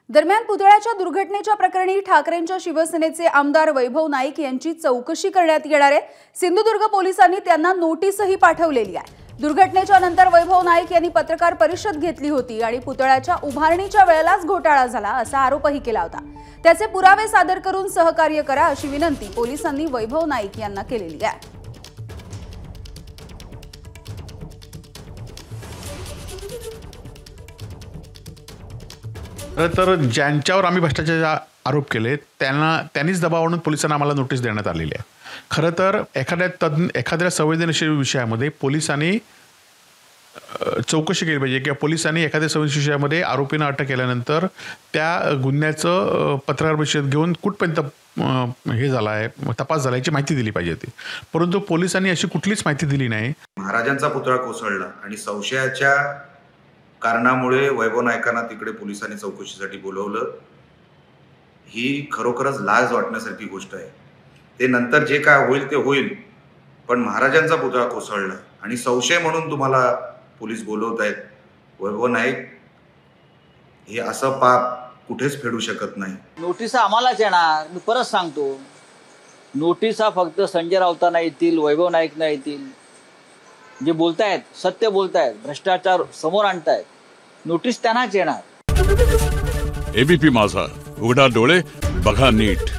दरम्यान पुतळ्याच्या दुर्घटनेच्या प्रकरणी ठाकरेंच्या शिवसेनेचे आमदार वैभव नाईक यांची चौकशी करण्यात येणार आहे। सिंधुदुर्ग पोलिसांनी त्यांना नोटीसही पाठवलेली आहे। दुर्घटनेच्या नंतर वैभव नाईक यांनी पत्रकार परिषद घेतली होती आणि पुतळ्याच्या उभारणीच्या वेळेलाच घोटाळा झाला असा आरोपही केला होता। त्याचे पुरावे सादर करून सहकार्य करा अशी विनंती पोलिसांनी वैभव नाईक यांना केलेली आहे। तर ज्यांच्यावर आम्ही भ्रष्टाचाराचे आरोप केले त्यांनीच दबाव आणून पोलिसांना आम्हाला नोटीस देण्यात आलेली आहे। खरं तर एखाद्या संवेदनशील विषयामध्ये पोलिसांनी चौकशी केली पाहिजे किंवा पोलिसांनी एखाद्या संवेदनशील विषयामध्ये आरोपींना अटक केल्यानंतर त्या गुन्ह्याचं पत्रकार परिषद घेऊन कुठपर्यंत हे झाला आहे तपास झाला याची माहिती दिली पाहिजे होती, परंतु पोलिसांनी अशी कुठलीच माहिती दिली नाही। महाराजांचा पुतळा कोसळला आणि संशयाच्या कारणामुळे वैभव नाईकांना तिकडे पोलिसांनी चौकशीसाठी बोलवलं, ही खरोखरच लाज वाटण्यासारखी गोष्ट आहे। ते नंतर जे काय होईल ते होईल, पण महाराजांचा पुतळा कोसळला आणि संशय म्हणून तुम्हाला पोलीस बोलवत आहेत। वैभव नाईक हे असं पाप कुठेच फेडू शकत नाही। नोटीस आम्हालाच येणार, मी परत सांगतो, नोटीसा फक्त संजय राऊतांना येतील, वैभव नाईकना येतील, जे बोलतायत सत्य बोलतायत, भ्रष्टाचार समोर आणतायत, नोटीस त्यांनाच येणार। एबीपी माझा, उघडा डोळे बघा नीट।